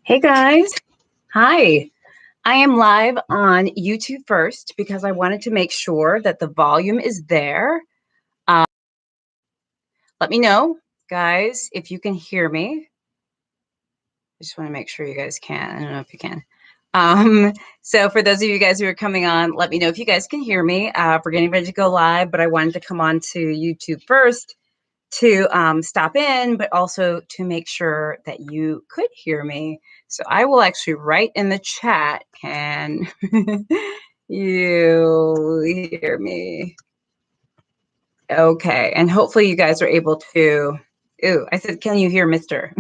Hey guys, hi. I am live on YouTube first because I wanted to make sure that the volume is there. Let me know, guys, if you can hear me. I just want to make sure you guys can. I don't know if you can. So for those of you guys who are coming on, let me know if you guys can hear me. We're getting ready to go live, but I wanted to come on to YouTube first to stop in, but also to make sure that you could hear me. So I will actually write in the chat, can you hear me? Okay, and hopefully you guys are able to, I said, can you hear Mr.?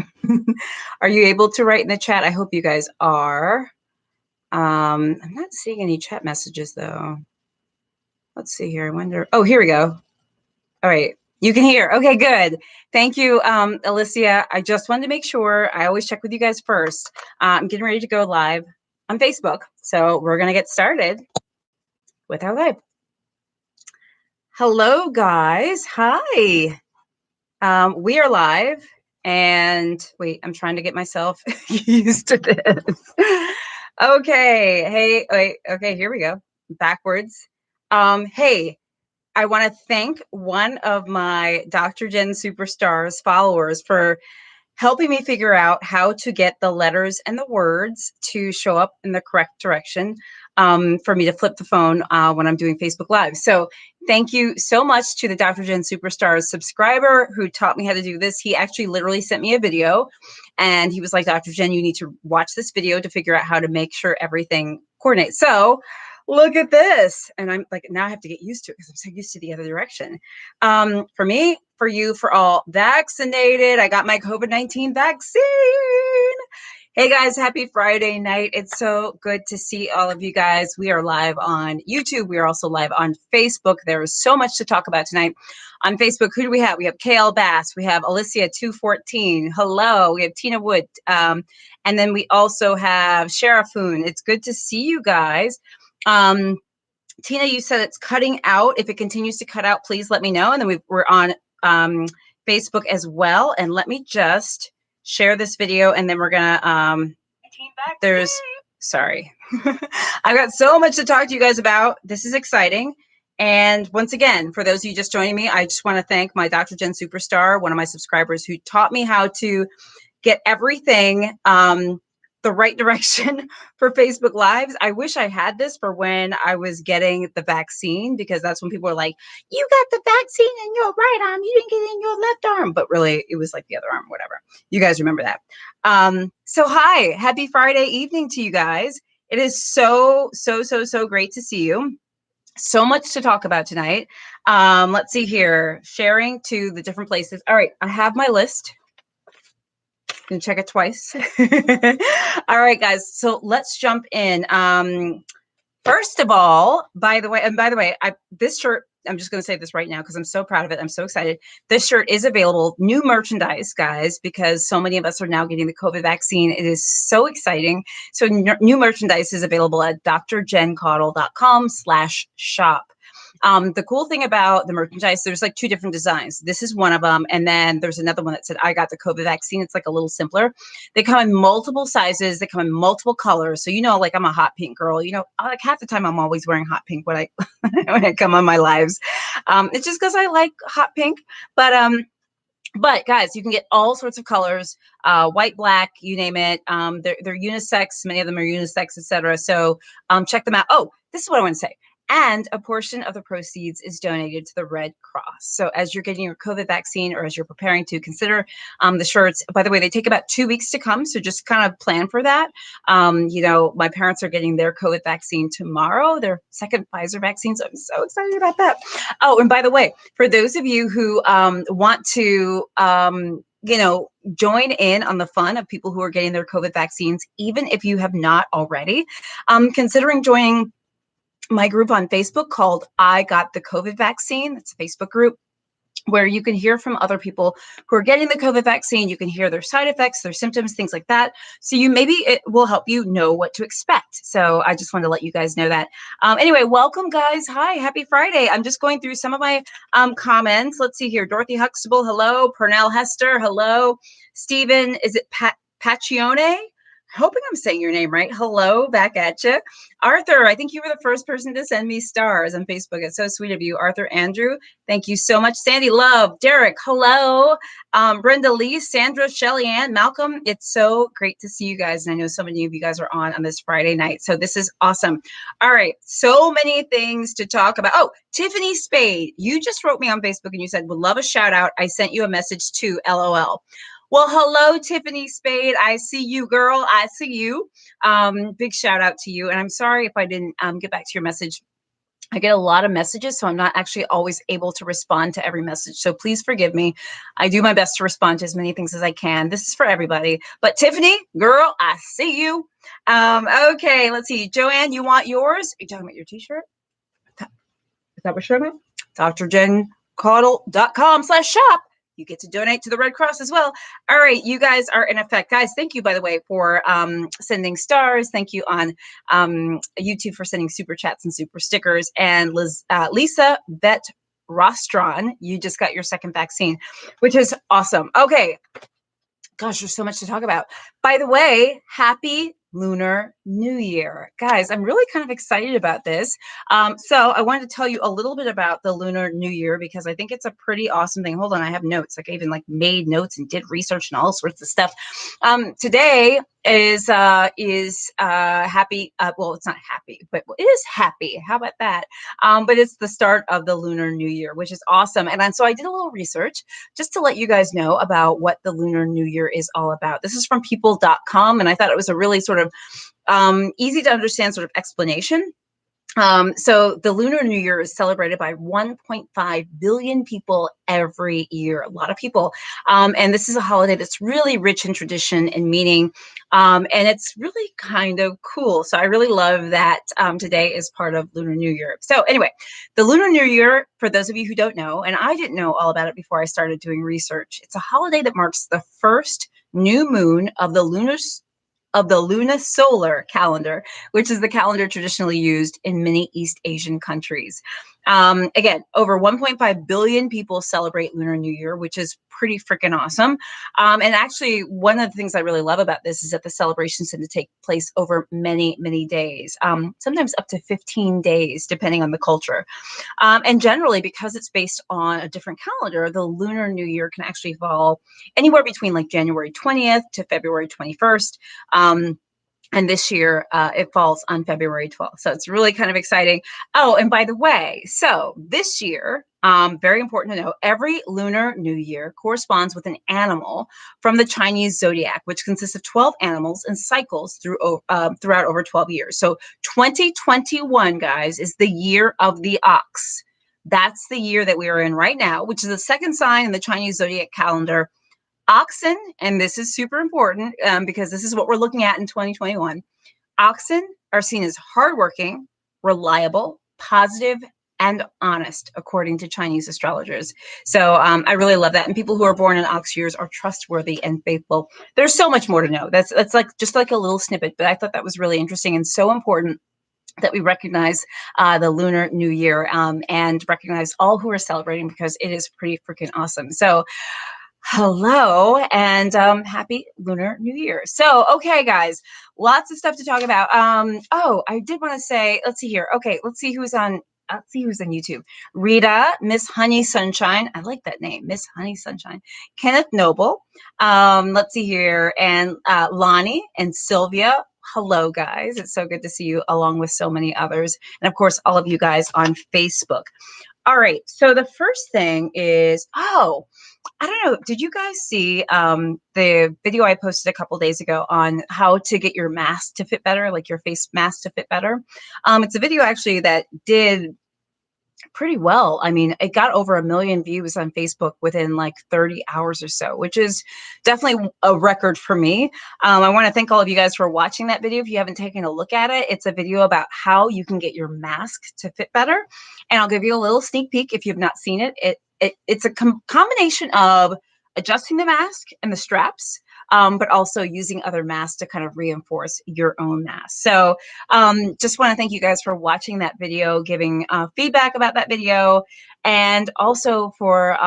Are you able to write in the chat? I hope you guys are. I'm not seeing any chat messages though. Let's see here, I wonder, oh, here we go. All right. You can hear. Okay, good. Thank you, Alicia. I just wanted to make sure. I always check with you guys first. I'm getting ready to go live on Facebook. So we're going to get started with our live. Hello, guys. Hi. We are live. And wait, I'm trying to get myself used to this. Okay. Hey, wait. Okay, here we go. Backwards. Hey. I want to thank one of my Dr. Jen Superstars followers for helping me figure out how to get the letters and the words to show up in the correct direction for me to flip the phone when I'm doing Facebook Live. So thank you so much to the Dr. Jen Superstars subscriber who taught me how to do this. He actually literally sent me a video and he was like, Dr. Jen, you need to watch this video to figure out how to make sure everything coordinates. So look at this. And I'm like, now I have to get used to it because I'm so used to the other direction. For me, for you, for all vaccinated, I got my COVID-19 vaccine. Hey guys, happy Friday night. It's so good to see all of you guys. We are live on YouTube. We are also live on Facebook. There is so much to talk about tonight. On Facebook, who do we have? We have KL Bass. We have Alicia214. Hello. We have Tina Wood. And then we also have Sherifoon. It's good to see you guys. Tina, you said it's cutting out. If it continues to cut out, please let me know. And then we're on Facebook as well. And let me just share this video and then we're gonna sorry. I've got so much to talk to you guys about. This is exciting. And once again, for those of you just joining me, I just want to thank my Dr. Jen Superstar, one of my subscribers who taught me how to get everything the right direction for Facebook Lives. I wish I had this for when I was getting the vaccine, because that's when people were like, you got the vaccine in your right arm, you didn't get it in your left arm. But really, it was like the other arm, whatever. You guys remember that. So hi, happy Friday evening to you guys. It is so great to see you. So much to talk about tonight. Let's see here, sharing to the different places. All right, I have my list. Can check it twice. All right, guys. So let's jump in. First of all, by the way, this shirt, I'm just going to say this right now because I'm so proud of it. I'm so excited. This shirt is available, new merchandise, guys, because so many of us are now getting the COVID vaccine. It is so exciting. So new merchandise is available at drjencaudle.com/shop. The cool thing about the merchandise, there's like two different designs. This is one of them. And then there's another one that said, I got the COVID vaccine. It's like a little simpler. They come in multiple sizes. They come in multiple colors. So, you know, like I'm a hot pink girl, you know, like half the time I'm always wearing hot pink when I, when I come on my lives. It's just because I like hot pink, but guys, you can get all sorts of colors, white, black, you name it. They're unisex. Many of them are unisex, etc. So check them out. Oh, this is what I want to say. And a portion of the proceeds is donated to the Red Cross. So as you're getting your COVID vaccine or as you're preparing to, consider the shirts. By the way, they take about 2 weeks to come. So just kind of plan for that. You know, my parents are getting their COVID vaccine tomorrow, their second Pfizer vaccine. So I'm so excited about that. Oh, and by the way, for those of you who want to, you know, join in on the fun of people who are getting their COVID vaccines, even if you have not already, considering joining my group on Facebook called I Got the COVID Vaccine. It's a Facebook group where you can hear from other people who are getting the COVID vaccine. You can hear their side effects, their symptoms, things like that. So maybe it will help you know what to expect. So I just wanted to let you guys know that. Anyway, welcome guys. Hi, happy Friday. I'm just going through some of my comments. Let's see here. Dorothy Huxtable, hello. Pernell Hester, hello. Stephen, is it Pacione? hoping I'm saying your name right. Hello, back at you. Arthur, I think you were the first person to send me stars on Facebook. It's so sweet of you. Arthur Andrew, thank you so much. Sandy Love, Derek, hello. Brenda Lee, Sandra, Shelly Ann, Malcolm, it's so great to see you guys. And I know so many of you guys are on this Friday night. So this is awesome. All right, so many things to talk about. Oh, Tiffany Spade, you just wrote me on Facebook and you said, would love a shout out. I sent you a message too, LOL. Well, hello, Tiffany Spade. I see you, girl. I see you. Big shout out to you. And I'm sorry if I didn't get back to your message. I get a lot of messages, so I'm not actually always able to respond to every message. So please forgive me. I do my best to respond to as many things as I can. This is for everybody. But Tiffany, girl, I see you. Okay, let's see. Joanne, you want yours? Are you talking about your t-shirt? Is that what you're talking about? drjencaudle.com/shop. You get to donate to the Red Cross as well. All right, you guys are in effect. Guys, thank you, by the way, for sending stars. Thank you on YouTube for sending super chats and super stickers. And Lisa Bet Rostron, you just got your second vaccine, which is awesome. Okay. Gosh, there's so much to talk about. By the way, happy Lunar New Year. Guys, I'm really kind of excited about this. So I wanted to tell you a little bit about the Lunar New Year because I think it's a pretty awesome thing. Hold on, I have notes. Like I even made notes and did research and all sorts of stuff. Today is happy. Well, it's not happy, but it is happy. How about that? But it's the start of the Lunar New Year, which is awesome. And so I did a little research just to let you guys know about what the Lunar New Year is all about. This is from people.com, and I thought it was a really sort of easy to understand sort of explanation. So the Lunar New Year is celebrated by 1.5 billion people every year, a lot of people. And this is a holiday that's really rich in tradition and meaning. And it's really kind of cool. So I really love that today is part of Lunar New Year. So anyway, the Lunar New Year, for those of you who don't know, and I didn't know all about it before I started doing research, it's a holiday that marks the first new moon of the lunisolar calendar, which is the calendar traditionally used in many East Asian countries. Again, over 1.5 billion people celebrate Lunar New Year, which is pretty freaking awesome. And actually, one of the things I really love about this is that the celebrations tend to take place over many, many days, sometimes up to 15 days, depending on the culture. And generally, because it's based on a different calendar, the Lunar New Year can actually fall anywhere between January 20th to February 21st. And this year, it falls on February 12th. So it's really kind of exciting. Oh, and by the way, so this year, very important to know, every Lunar New Year corresponds with an animal from the Chinese zodiac, which consists of 12 animals and cycles throughout over 12 years. So 2021, guys, is the year of the ox. That's the year that we are in right now, which is the second sign in the Chinese zodiac calendar. Oxen, and this is super important because this is what we're looking at in 2021. Oxen are seen as hardworking, reliable, positive, and honest, according to Chinese astrologers. So I really love that. And people who are born in ox years are trustworthy and faithful. There's so much more to know. That's just like a little snippet, but I thought that was really interesting and so important that we recognize the Lunar New Year and recognize all who are celebrating because it is pretty freaking awesome. So hello and happy Lunar New Year. So, okay, guys, lots of stuff to talk about. Oh, I did want to say, let's see here. Okay, let's see who's on YouTube. Rita, Miss Honey Sunshine. I like that name, Miss Honey Sunshine. Kenneth Noble. Let's see here. And Lonnie and Sylvia. Hello, guys. It's so good to see you along with so many others. And of course, all of you guys on Facebook. All right. So the first thing is, I don't know. Did you guys see the video I posted a couple days ago on how to get your mask to fit better, like your face mask to fit better? It's a video actually that did pretty well. I mean, it got over 1 million views on Facebook within 30 hours or so, which is definitely a record for me. I want to thank all of you guys for watching that video. If you haven't taken a look at it, it's a video about how you can get your mask to fit better. And I'll give you a little sneak peek if you've not seen it. It's a combination of adjusting the mask and the straps, but also using other masks to kind of reinforce your own mask. So just want to thank you guys for watching that video, giving feedback about that video, and also for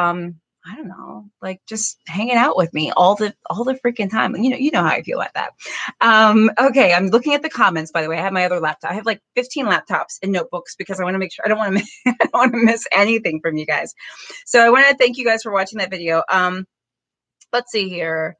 I don't know, like just hanging out with me all the freaking time. You know how I feel about that. Okay, I'm looking at the comments. By the way, I have my other laptop. I have like 15 laptops and notebooks because I want to make sure I don't want to I don't want to miss anything from you guys. So I want to thank you guys for watching that video. Let's see here.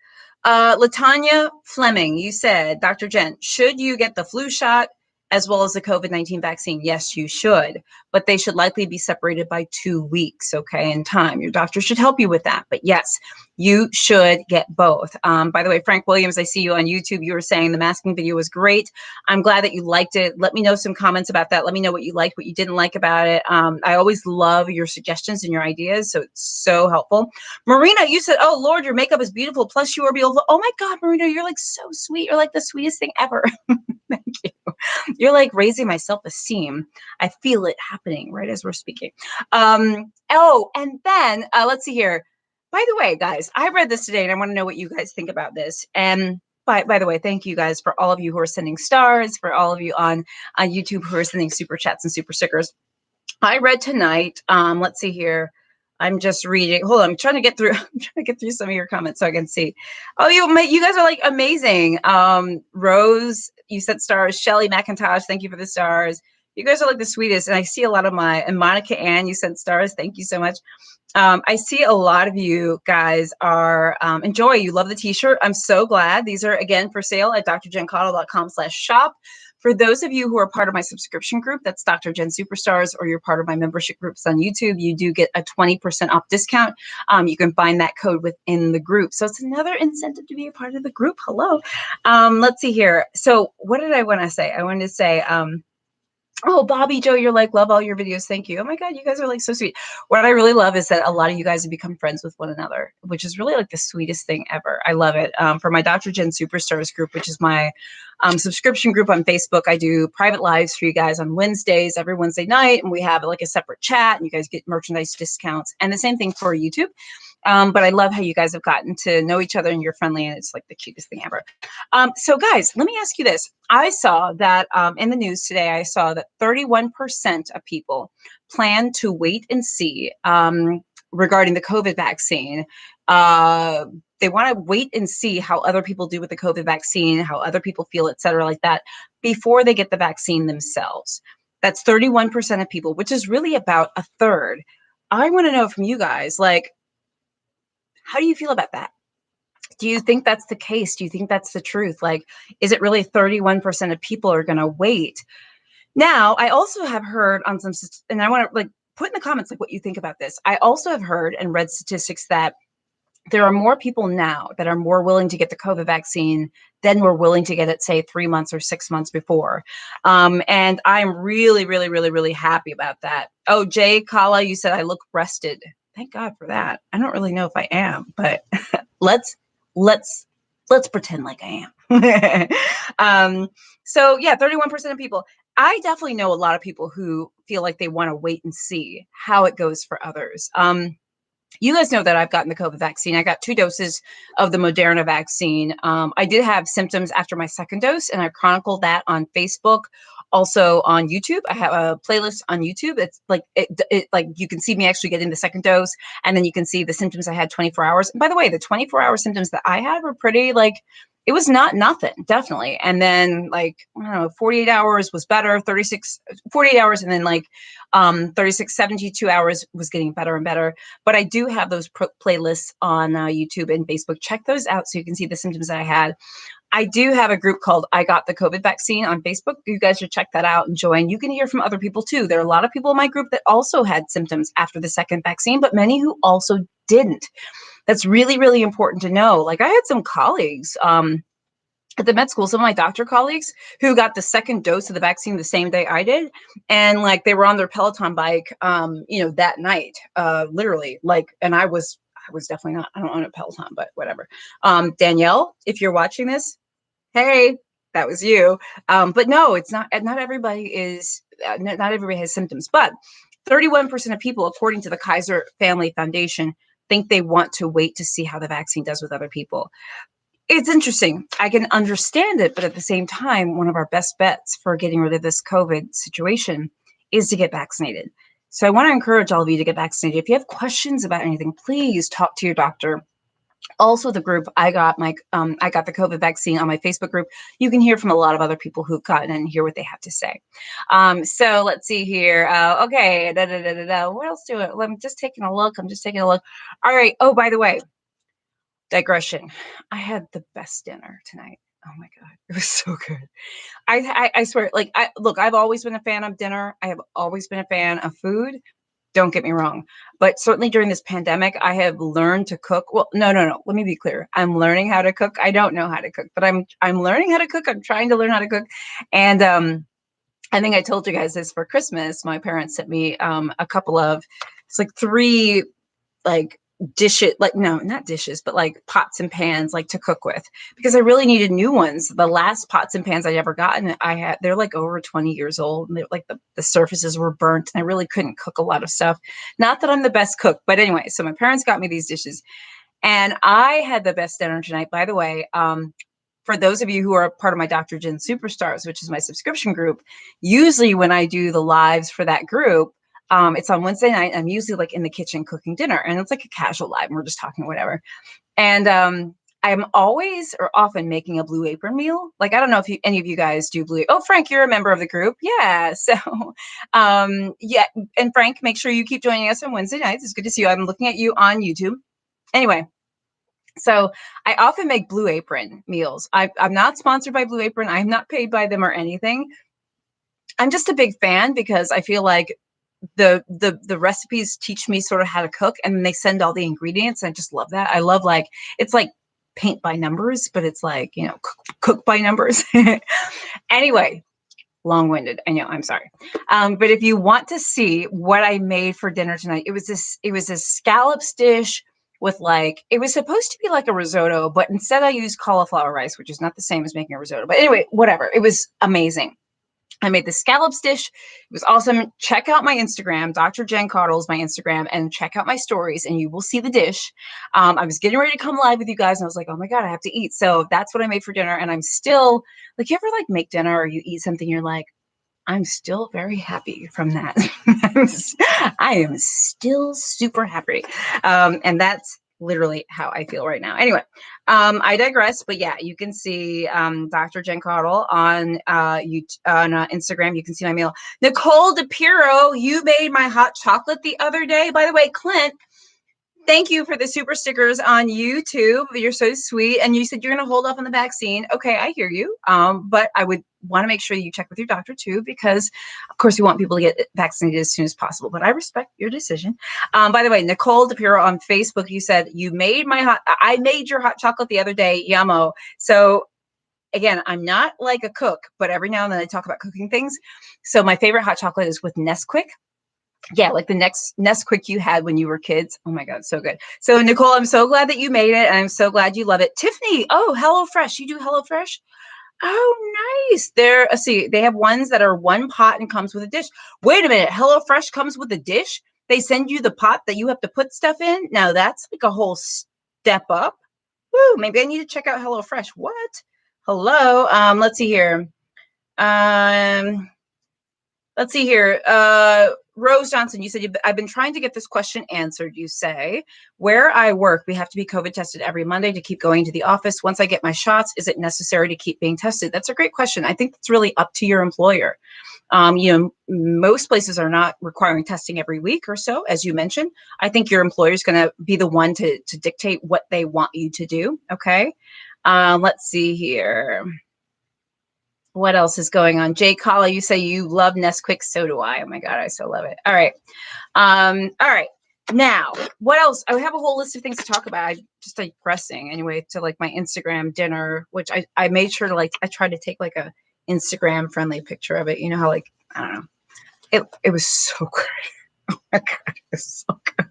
Latanya Fleming, you said, Dr. Jen, should you get the flu shot as well as the COVID-19 vaccine? Yes, you should, but they should likely be separated by 2 weeks, okay, in time. Your doctor should help you with that, but yes, you should get both. By the way, Frank Williams, I see you on YouTube. You were saying the masking video was great. I'm glad that you liked it. Let me know some comments about that. Let me know what you liked, what you didn't like about it. I always love your suggestions and your ideas, so it's so helpful. Marina, you said, oh, Lord, your makeup is beautiful, plus you are beautiful. Oh, my God, Marina, you're like so sweet. You're like the sweetest thing ever. Thank you. You're like raising my self-esteem. I feel it happening right as we're speaking. Oh, and then let's see here. By the way, guys, I read this today and I want to know what you guys think about this. And by the way, thank you guys for all of you who are sending stars, for all of you on YouTube who are sending super chats and super stickers. I read tonight. Let's see here. I'm just reading. Hold on. I'm trying to get through. I'm trying to get through some of your comments so I can see. Oh, you guys are like amazing. Rose, you said stars. Shelly McIntosh, thank you for the stars. You guys are like the sweetest. And I see a lot of and Monica Ann, you sent stars. Thank you so much. I see a lot of you guys are enjoy. You love the t-shirt. I'm so glad. These are, again, for sale at drjencaudle.com/shop. For those of you who are part of my subscription group, that's Dr. Jen Superstars, or you're part of my membership groups on YouTube, you do get a 20% off discount. You can find that code within the group. So it's another incentive to be a part of the group. Hello. Let's see here. So what did I want to say? I wanted to say, oh, Bobby Joe, you're like, love all your videos. Thank you. Oh my God, you guys are like so sweet. What I really love is that a lot of you guys have become friends with one another, which is really like the sweetest thing ever. I love it. For my Dr. Jen Superstars group, which is my subscription group on Facebook, I do private lives for you guys on Wednesdays, every Wednesday night. And we have like a separate chat and you guys get merchandise discounts, and the same thing for YouTube. But I love how you guys have gotten to know each other and you're friendly, and it's like the cutest thing ever. So guys, let me ask you this. I saw that in the news today, I saw that 31% of people plan to wait and see regarding the COVID vaccine. They want to wait and see how other people do with the COVID vaccine, how other people feel, et cetera, like that, before they get the vaccine themselves. That's 31% of people, which is really about a third. I want to know from you guys, like, how do you feel about that? Do you think that's the case? Do you think that's the truth? Like, is it really 31% of people are going to wait? Now, I also have heard on some, and I want to like put in the comments like what you think about this. I also have heard and read statistics that there are more people now that are more willing to get the COVID vaccine than were willing to get it, say, 3 months or 6 months before. And I'm really, really, really, really happy about that. Oh, Jay Kala, you said I look rested. Thank God for that. I don't really know if I am, but let's pretend like I am. So yeah, 31% of people. I definitely know a lot of people who feel like they want to wait and see how it goes for others. You guys know that I've gotten the COVID vaccine. I got 2 doses of the Moderna vaccine. I did have symptoms after my second dose, and I chronicled that on Facebook. Also on YouTube, I have a playlist on YouTube. It's like like you can see me actually getting the second dose, and then you can see the symptoms I had 24 hours. And by the way, the 24-hour symptoms that I had were pretty like, it was not nothing, definitely. And then like, I don't know, 48 hours was better, 48 hours, and then like 36, 72 hours was getting better and better. But I do have those playlists on YouTube and Facebook. Check those out so you can see the symptoms that I had. I do have a group called I Got the COVID Vaccine on Facebook. You guys should check that out and join. You can hear from other people too. There are a lot of people in my group that also had symptoms after the second vaccine, but many who also didn't. That's really, really important to know. Like I had some colleagues at the med school, some of my doctor colleagues who got the second dose of the vaccine the same day I did. And like, they were on their Peloton bike, that night, literally like, and I was definitely not, I don't own a Peloton, but whatever. Danielle, if you're watching this, hey, that was you. But no, it's not everybody is, not everybody has symptoms, but 31% of people, according to the Kaiser Family Foundation, think they want to wait to see how the vaccine does with other people. It's interesting. I can understand it, but at the same time, one of our best bets for getting rid of this COVID situation is to get vaccinated. So I want to encourage all of you to get vaccinated. If you have questions about anything, please talk to your doctor. Also, the group I got the COVID vaccine on my Facebook group. You can hear from a lot of other people who've gotten it and hear what they have to say. So let's see here. Okay, what else do it? I'm just taking a look. All right. Oh, by the way, digression. I had the best dinner tonight. Oh my god, it was so good. I swear, like I've always been a fan of dinner. I have always been a fan of food. Don't get me wrong, but certainly during this pandemic, I have learned to cook. Well, no. Let me be clear. I'm learning how to cook. I don't know how to cook, but I'm learning how to cook. I'm trying to learn how to cook. And I think I told you guys this for Christmas. My parents sent me a couple of it's like three like dishes, like no, not dishes, but like pots and pans like to cook with because I really needed new ones. The last pots and pans I'd ever gotten, they're like over 20 years old and like the surfaces were burnt and I really couldn't cook a lot of stuff. Not that I'm the best cook, but anyway, so my parents got me these dishes and I had the best dinner tonight, by the way. For those of you who are part of my Dr. Jen Superstars, which is my subscription group, usually when I do the lives for that group, it's on Wednesday night. I'm usually like in the kitchen cooking dinner and it's like a casual live and we're just talking whatever. And I'm always or often making a Blue Apron meal. Like, I don't know if any of you guys do Blue. Oh, Frank, you're a member of the group. Yeah. So, yeah. And Frank, make sure you keep joining us on Wednesday nights. It's good to see you. I'm looking at you on YouTube. Anyway, so I often make Blue Apron meals. I'm not sponsored by Blue Apron. I'm not paid by them or anything. I'm just a big fan because I feel like the recipes teach me sort of how to cook and they send all the ingredients. I just love that. I love like it's like paint by numbers, but it's like, cook by numbers. Anyway, long-winded. I know, I'm sorry. But if you want to see what I made for dinner tonight, it was this scallops dish with like, it was supposed to be like a risotto, but instead I used cauliflower rice, which is not the same as making a risotto. But anyway, whatever. It was amazing. I made the scallops dish. It was awesome. Check out my Instagram. Dr. Jen Caudle is my Instagram, and check out my stories, and you will see the dish. I was getting ready to come live with you guys, and I was like, oh my God, I have to eat. So that's what I made for dinner. And I'm still like, you ever like make dinner or you eat something, you're like, I'm still very happy from that. I am still super happy. And that's literally how I feel right now. Anyway, I digress, but yeah, you can see Dr. Jen Caudle on Instagram. You can see my meal. Nicole DePiro, you made my hot chocolate the other day. By the way, Clint, thank you for the super stickers on YouTube. You're so sweet. And you said you're going to hold off on the vaccine. Okay, I hear you. But I would want to make sure you check with your doctor too, because of course you want people to get vaccinated as soon as possible. But I respect your decision. By the way, Nicole DePiro on Facebook, you said I made your hot chocolate the other day. Yummo. So again, I'm not like a cook, but every now and then I talk about cooking things. So my favorite hot chocolate is with Nesquik. Yeah, like the next Nesquik you had when you were kids. Oh my God, so good. So Nicole, I'm so glad that you made it. And I'm so glad you love it. Tiffany, oh, HelloFresh. You do HelloFresh? Oh, nice. See, they have ones that are one pot and comes with a dish. Wait a minute. HelloFresh comes with a dish? They send you the pot that you have to put stuff in? Now that's like a whole step up. Woo, maybe I need to check out HelloFresh. What? Hello. Let's see here. Let's see here. Rose Johnson, you said, I've been trying to get this question answered. You say, where I work, we have to be COVID tested every Monday to keep going to the office. Once I get my shots, is it necessary to keep being tested? That's a great question. I think it's really up to your employer. Most places are not requiring testing every week or so, as you mentioned. I think your employer is going to be the one to dictate what they want you to do. Okay. Let's see here. What else is going on? Jay Kala, you say you love Nesquik. So do I. Oh my God, I so love it. All right. All right. Now, what else? I have a whole list of things to talk about. I just like pressing anyway to like my Instagram dinner, which I made sure to like, I tried to take like a Instagram friendly picture of it. You know how like, I don't know. It was so good. Oh my God, it was so good.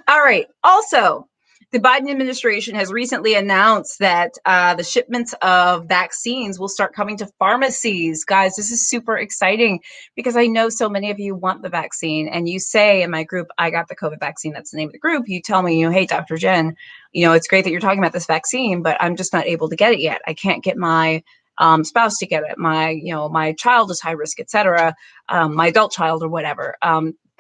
All right. Also, the Biden administration has recently announced that the shipments of vaccines will start coming to pharmacies. Guys, this is super exciting because I know so many of you want the vaccine. And you say in my group, I got the COVID vaccine. That's the name of the group. You tell me, hey, Dr. Jen, it's great that you're talking about this vaccine, but I'm just not able to get it yet. I can't get my spouse to get it. My child is high risk, et cetera, my adult child or whatever.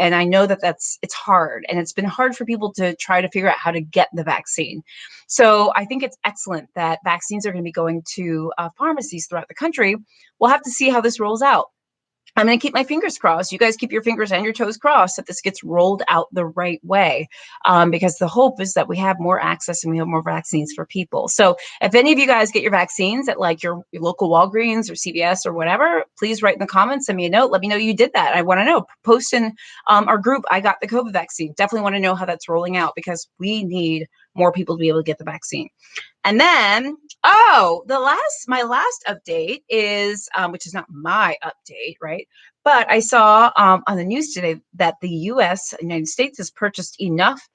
And I know that it's hard, and it's been hard for people to try to figure out how to get the vaccine. So I think it's excellent that vaccines are going to be going to pharmacies throughout the country. We'll have to see how this rolls out. I'm going to keep my fingers crossed. You guys keep your fingers and your toes crossed that this gets rolled out the right way, because the hope is that we have more access and we have more vaccines for people. So if any of you guys get your vaccines at like your local Walgreens or CVS or whatever, please write in the comments, send me a note. Let me know you did that. I want to know. Post in our group, I got the COVID vaccine. Definitely want to know how that's rolling out, because we need more people to be able to get the vaccine. And then, my last update is, which is not my update, right? But I saw on the news today that the United States, has purchased enough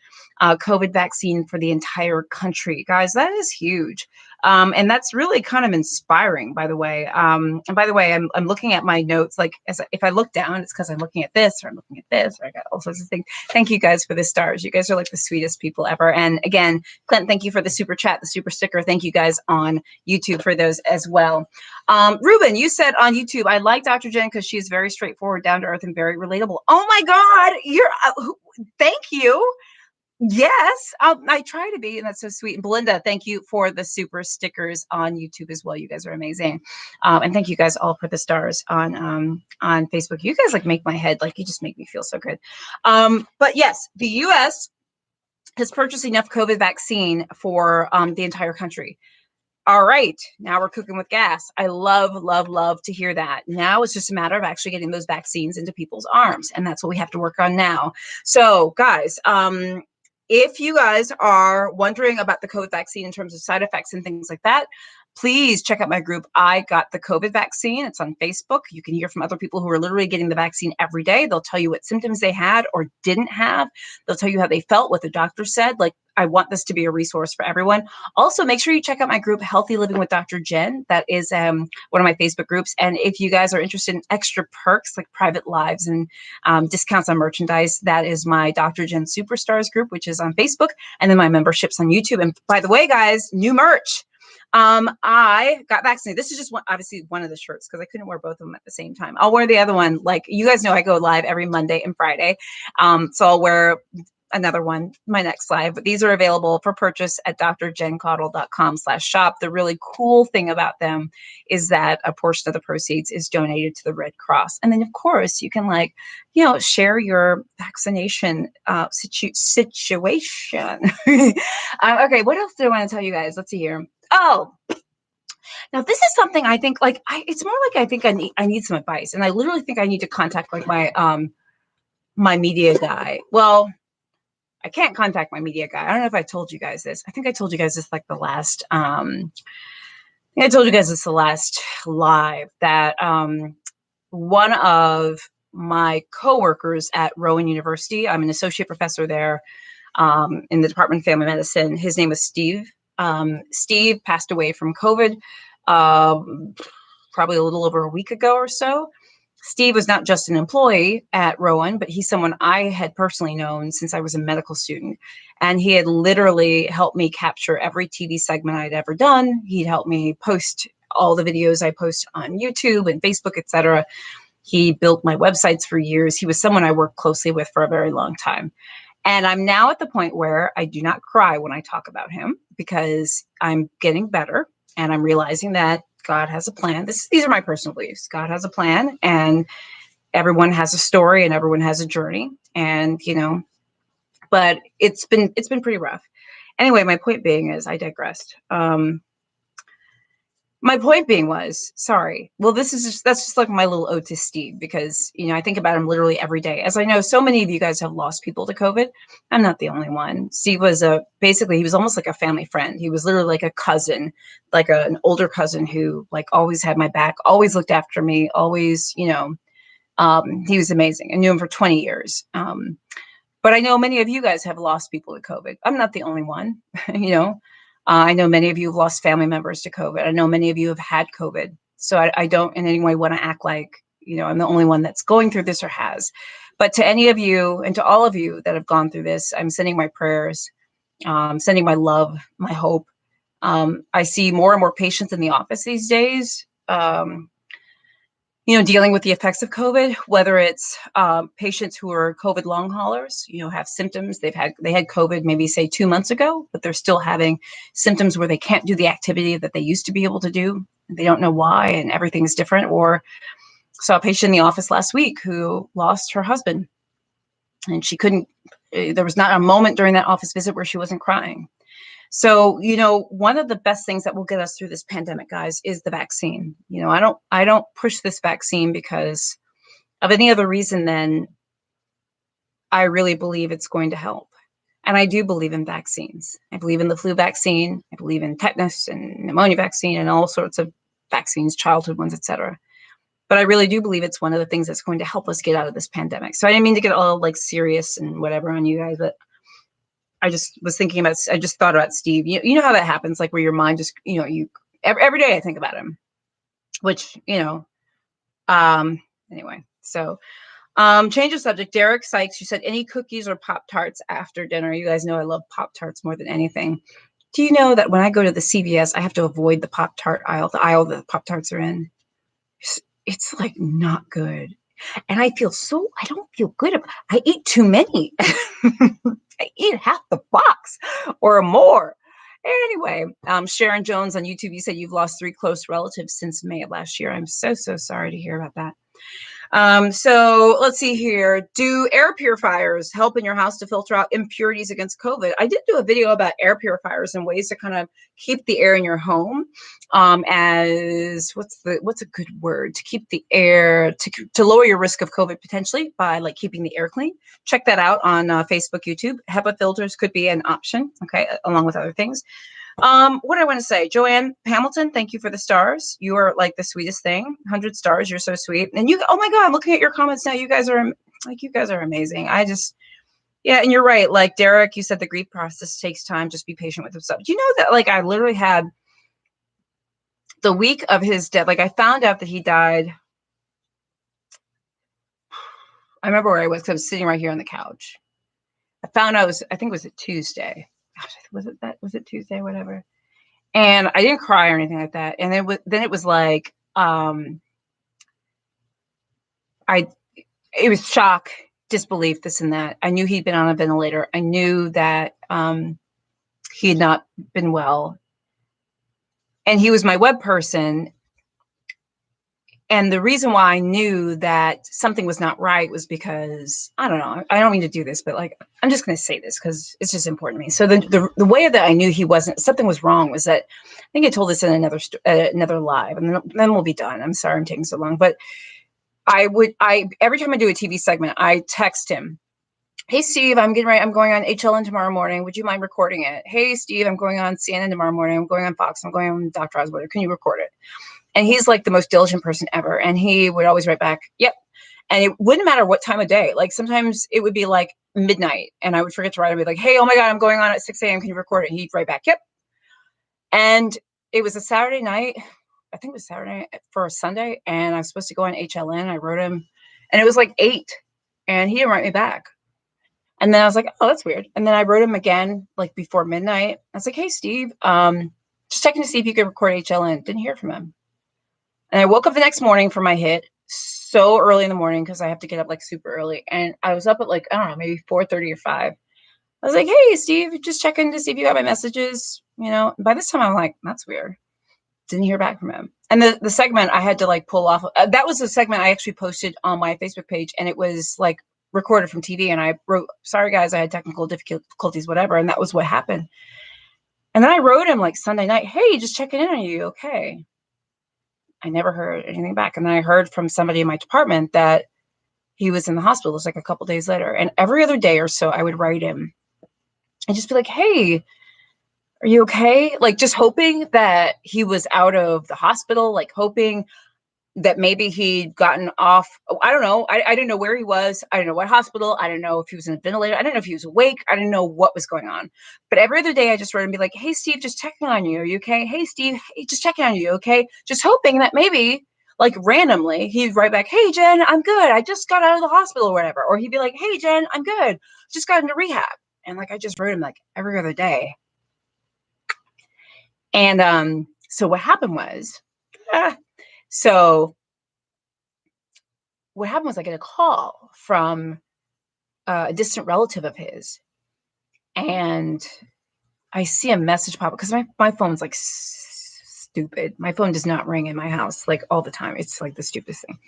COVID vaccine for the entire country. Guys, that is huge. And that's really kind of inspiring, by the way. And by the way, I'm looking at my notes. Like, if I look down, it's because I'm looking at this, or I'm looking at this, or I got all sorts of things. Thank you guys for the stars. You guys are like the sweetest people ever. And again, Clint, thank you for the super chat, the super sticker. Thank you guys on YouTube for those as well. Ruben, you said on YouTube, I like Dr. Jen because she's very straightforward, down to earth, and very relatable. Oh my God, thank you. Yes, I try to be, and that's so sweet. And Belinda, thank you for the super stickers on YouTube as well. You guys are amazing, and thank you guys all for the stars on Facebook. You guys like make my head, like, you just make me feel so good. But yes, the U.S. has purchased enough COVID vaccine for the entire country. All right, now we're cooking with gas. I love, love, love to hear that. Now it's just a matter of actually getting those vaccines into people's arms, and that's what we have to work on now. So, guys, if you guys are wondering about the COVID vaccine in terms of side effects and things like that, please check out my group, I Got the COVID Vaccine. It's on Facebook. You can hear from other people who are literally getting the vaccine every day. They'll tell you what symptoms they had or didn't have. They'll tell you how they felt, what the doctor said. Like, I want this to be a resource for everyone. Also, make sure you check out my group, Healthy Living with Dr. Jen. That is one of my Facebook groups. And if you guys are interested in extra perks like private lives and discounts on merchandise, that is my Dr. Jen Superstars group, which is on Facebook. And then my memberships on YouTube. And by the way, guys, new merch. I got vaccinated. This is just obviously one of the shirts, because I couldn't wear both of them at the same time. I'll wear the other one. Like, you guys know, I go live every Monday and Friday. So I'll wear another one, my next live. But these are available for purchase at drjencaudle.com/shop. The really cool thing about them is that a portion of the proceeds is donated to the Red Cross. And then, of course, you can, like, share your vaccination situation. Okay, what else do I want to tell you guys? Let's see here. Oh, now this is something I think, like, it's more like, I think I need some advice, and I literally think I need to contact, like, my media guy. Well, I can't contact my media guy. I don't know if I told you guys this. I think I told you guys this like the last I told you guys this the last live, that one of my coworkers at Rowan University, I'm an associate professor there in the Department of Family Medicine. His name is Steve. Steve passed away from COVID probably a little over a week ago or so. Steve was not just an employee at Rowan, but he's someone I had personally known since I was a medical student. And he had literally helped me capture every TV segment I'd ever done. He'd helped me post all the videos I post on YouTube and Facebook, etc. He built my websites for years. He was someone I worked closely with for a very long time. And I'm now at the point where I do not cry when I talk about him, because I'm getting better and I'm realizing that God has a plan. These are my personal beliefs. God has a plan, and everyone has a story, and everyone has a journey. And but it's been pretty rough. Anyway, my point being is, I digressed. My point being was, sorry. Well, that's just like my little ode to Steve, because I think about him literally every day. As I know, so many of you guys have lost people to COVID. I'm not the only one. Steve was basically, he was almost like a family friend. He was literally like a cousin, like an older cousin who, like, always had my back, always looked after me, always, he was amazing. I knew him for 20 years. But I know many of you guys have lost people to COVID. I'm not the only one, I know many of you have lost family members to COVID. I know many of you have had COVID. So I don't in any way want to act like, I'm the only one that's going through this or has. But to any of you, and to all of you that have gone through this, I'm sending my prayers, sending my love, my hope. I see more and more patients in the office these days. dealing with the effects of COVID, whether it's patients who are COVID long haulers, have symptoms. They had COVID maybe say 2 months ago, but they're still having symptoms where they can't do the activity that they used to be able to do. They don't know why, and everything's different. Or saw a patient in the office last week who lost her husband, and she couldn't. There was not a moment during that office visit where she wasn't crying. So, one of the best things that will get us through this pandemic, guys, is the vaccine. I don't push this vaccine because of any other reason than I really believe it's going to help. And I do believe in vaccines. I believe in the flu vaccine. I believe in tetanus and pneumonia vaccine and all sorts of vaccines, childhood ones, etc. But I really do believe it's one of the things that's going to help us get out of this pandemic. So I didn't mean to get all like serious and whatever on you guys, but I just thought about Steve. You know how that happens, like where your mind just, every day I think about him, which, anyway. So, change of subject. Derek Sykes, you said any cookies or Pop-Tarts after dinner. You guys know I love Pop-Tarts more than anything. Do you know that when I go to the CVS, I have to avoid the Pop-Tart aisle, the aisle that the Pop-Tarts are in? It's like not good. And I don't feel good. I eat too many. I eat half the box or more. Anyway, Sharon Jones on YouTube, you said you've lost 3 close relatives since May of last year. I'm so sorry to hear about that. So let's see here. Do air purifiers help in your house to filter out impurities against COVID? I did do a video about air purifiers and ways to kind of keep the air in your home. As what's a good word to keep the air to lower your risk of COVID potentially by like keeping the air clean. Check that out on Facebook, YouTube. HEPA filters could be an option. Okay, along with other things. What do I want to say? Joanne Hamilton, thank you for the stars. You are like the sweetest thing. 100 stars. You're so sweet. And oh my God, I'm looking at your comments now. You guys are amazing. Yeah, and you're right. Like Derek, you said the grief process takes time. Just be patient with himself. Do you know that like I literally had the week of his death, like I found out that he died. I remember where I was because I was sitting right here on the couch. I found out I think it was a Tuesday. Gosh, was it Tuesday, whatever. And I didn't cry or anything like that. And then it was like, it was shock, disbelief, this and that. I knew he'd been on a ventilator. I knew that he had not been well. And he was my web person. And the reason why I knew that something was not right was because, I don't know, I don't mean to do this, but like, I'm just going to say this because it's just important to me. So the way that I knew something was wrong was that, I think I told this in another live, and then we'll be done. I'm sorry I'm taking so long, but every time I do a TV segment, I text him, hey, Steve, I'm going on HLN tomorrow morning. Would you mind recording it? Hey, Steve, I'm going on CNN tomorrow morning. I'm going on Fox. I'm going on Dr. Oswald. Can you record it? And he's like the most diligent person ever. And he would always write back, yep. And it wouldn't matter what time of day. Like sometimes it would be like midnight and I would forget to write. I'd be like, hey, oh my God, I'm going on at 6 a.m. Can you record it? And he'd write back, yep. And it was a Saturday night. I think it was Saturday night for a Sunday. And I was supposed to go on HLN. I wrote him and it was like 8 and he didn't write me back. And then I was like, oh, that's weird. And then I wrote him again, like before midnight. I was like, hey, Steve, just checking to see if you could record HLN. Didn't hear from him. And I woke up the next morning for my hit so early in the morning because I have to get up like super early. And I was up at like, I don't know, maybe 4:30 or 5. I was like, hey, Steve, just checking to see if you got my messages. By this time I'm like, that's weird. Didn't hear back from him. And the segment I had to like pull off. That was a segment I actually posted on my Facebook page. And it was like recorded from TV. And I wrote, sorry, guys, I had technical difficulties, whatever. And that was what happened. And then I wrote him like Sunday night, hey, just checking in on you. Okay. I never heard anything back. And then I heard from somebody in my department that he was in the hospital. It was like a couple days later. And every other day or so, I would write him and just be like, hey, are you okay? Like just hoping that he was out of the hospital, like hoping that maybe he'd gotten off. I don't know. I didn't know where he was. I didn't know what hospital. I didn't know if he was in a ventilator. I didn't know if he was awake. I didn't know what was going on. But every other day I just wrote and be like, hey, Steve, just checking on you. Are you okay? Hey, Steve, hey, just checking on you. Okay. Just hoping that maybe like randomly he'd write back, hey, Jen, I'm good. I just got out of the hospital or whatever. Or he'd be like, hey, Jen, I'm good. Just got into rehab. And like, I just wrote him like every other day. And so what happened was, so what happened was I get a call from a distant relative of his, and I see a message pop up because my phone's like stupid. My phone does not ring in my house like all the time. It's like the stupidest thing.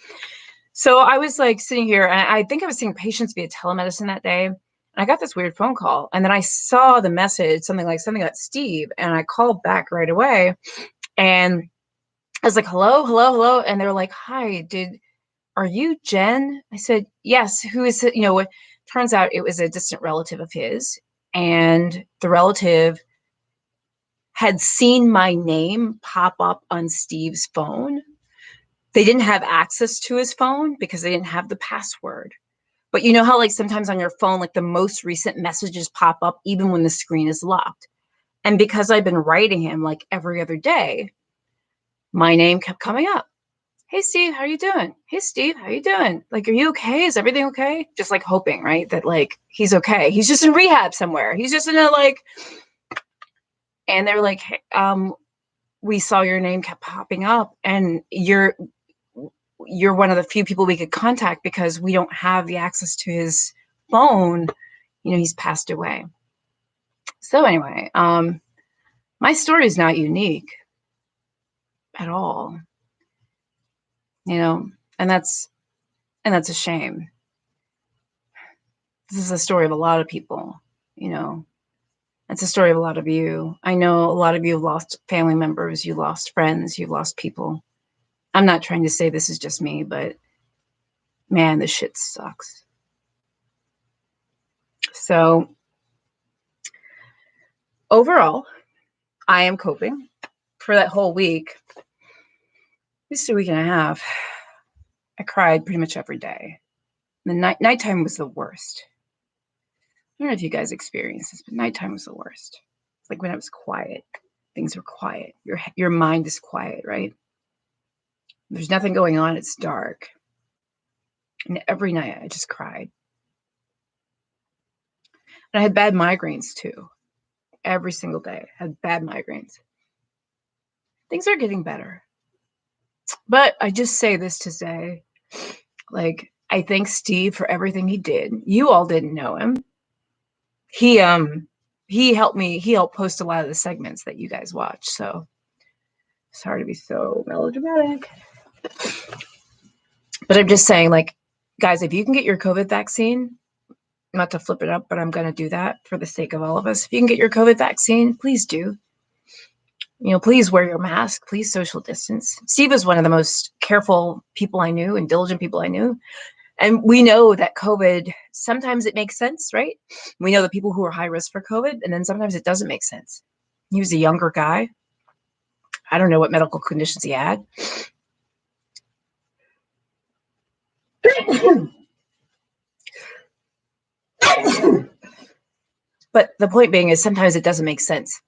So I was like sitting here, and I think I was seeing patients via telemedicine that day. And I got this weird phone call, and then I saw the message, something about Steve, and I called back right away, and I was like, hello, hello, hello. And they were like, hi, are you Jen? I said, yes. Who is it? What turns out it was a distant relative of his. And the relative had seen my name pop up on Steve's phone. They didn't have access to his phone because they didn't have the password. But you know how like sometimes on your phone, like the most recent messages pop up even when the screen is locked. And because I've been writing him like every other day, my name kept coming up. Hey, Steve, how are you doing? Hey, Steve, how are you doing? Like, are you okay? Is everything okay? Just like hoping, right? That like, he's okay. He's just in rehab somewhere. He's just in a like, and they're like, hey, we saw your name kept popping up, and you're one of the few people we could contact because we don't have the access to his phone. He's passed away. So anyway, my story is not unique at all, and that's a shame. This is a story of a lot of people, It's a story of a lot of you. I know a lot of you have lost family members, you lost friends, you lost people. I'm not trying to say this is just me, but man, this shit sucks. So overall, I am coping. For that whole week, at least a week and a half, I cried pretty much every day. The nighttime was the worst. I don't know if you guys experienced this, but nighttime was the worst. It's like when it was quiet, things were quiet. Your mind is quiet, right? There's nothing going on. It's dark. And every night I just cried. And I had bad migraines too. Every single day I had bad migraines. Things are getting better. But I just say this to say, like, I thank Steve for everything he did. You all didn't know him. He helped me. He helped post a lot of the segments that you guys watch. So sorry to be so melodramatic. But I'm just saying, like, guys, if you can get your COVID vaccine, not to flip it up, but I'm going to do that for the sake of all of us. If you can get your COVID vaccine, please do. Please wear your mask. Please social distance. Steve is one of the most careful people I knew and diligent people I knew. And we know that COVID, sometimes it makes sense, right? We know the people who are high risk for COVID, and then sometimes it doesn't make sense. He was a younger guy. I don't know what medical conditions he had. But the point being is sometimes it doesn't make sense.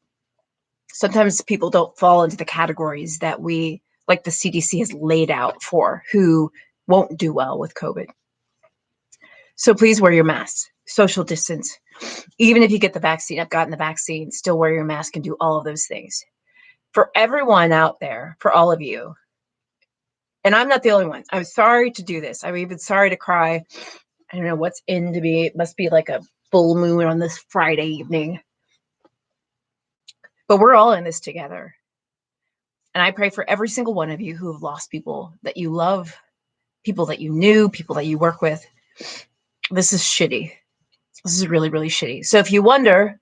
Sometimes people don't fall into the categories that we, like the CDC has laid out for, who won't do well with COVID. So please wear your mask, social distance. Even if you get the vaccine, I've gotten the vaccine, still wear your mask and do all of those things. For everyone out there, for all of you, and I'm not the only one. I'm sorry to do this. I'm even sorry to cry. I don't know what's in to be. It must be like a full moon on this Friday evening. But we're all in this together. And I pray for every single one of you who have lost people that you love, people that you knew, people that you work with. This is shitty. This is really, really shitty. So if you wonder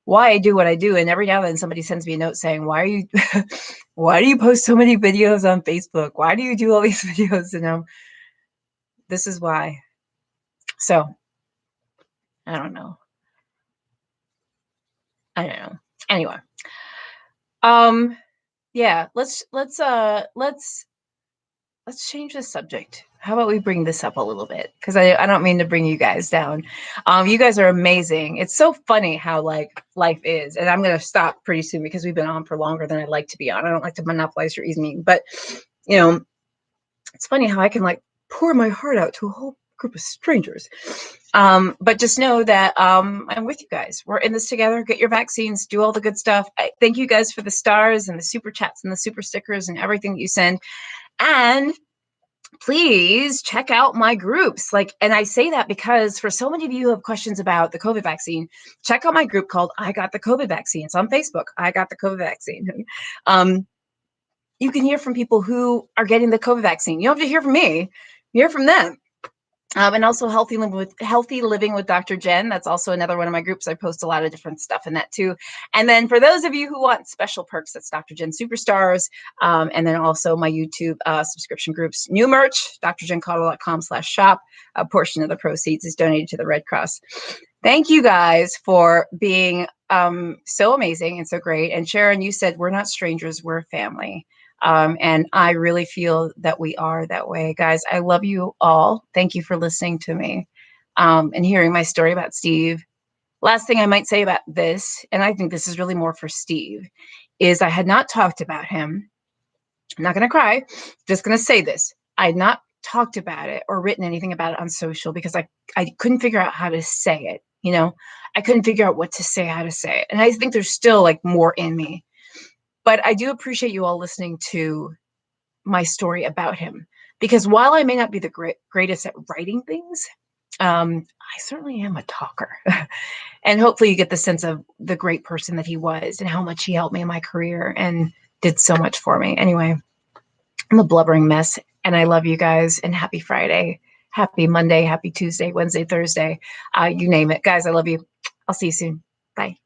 why I do what I do, and every now and then somebody sends me a note saying, why do you post so many videos on Facebook? Why do you do all these videos? This is why. So I don't know. Anyway. Yeah, let's change the subject. How about we bring this up a little bit? Because I don't mean to bring you guys down. You guys are amazing. It's so funny how like life is. And I'm gonna stop pretty soon because we've been on for longer than I'd like to be on. I don't like to monopolize your evening, but it's funny how I can like pour my heart out to a whole group of strangers. But just know that I'm with you guys. We're in this together. Get your vaccines, do all the good stuff. Thank you guys for the stars and the super chats and the super stickers and everything that you send. And please check out my groups. Like, and I say that because for so many of you who have questions about the COVID vaccine, check out my group called I Got the COVID Vaccine. It's on Facebook. I Got the COVID Vaccine. um, you can hear from people who are getting the COVID vaccine. You don't have to hear from me. You hear from them. And also Healthy Living with Dr. Jen. That's also another one of my groups. I post a lot of different stuff in that too. And then for those of you who want special perks, that's Dr. Jen Superstars. And then also my YouTube subscription groups. New merch, drjencaudle.com/shop. A portion of the proceeds is donated to the Red Cross. Thank you guys for being so amazing and so great. And Sharon, you said we're not strangers, we're family. And I really feel that we are that way. Guys, I love you all. Thank you for listening to me and hearing my story about Steve. Last thing I might say about this, and I think this is really more for Steve, is I had not talked about him. I'm not going to cry. Just going to say this. I had not talked about it or written anything about it on social because I couldn't figure out how to say it. You know, I couldn't figure out what to say, how to say it. And I think there's still like more in me. But I do appreciate you all listening to my story about him, because while I may not be the greatest at writing things, I certainly am a talker. And hopefully you get the sense of the great person that he was and how much he helped me in my career and did so much for me. Anyway, I'm a blubbering mess, and I love you guys, and happy Friday, happy Monday, happy Tuesday, Wednesday, Thursday, you name it. Guys, I love you. I'll see you soon. Bye.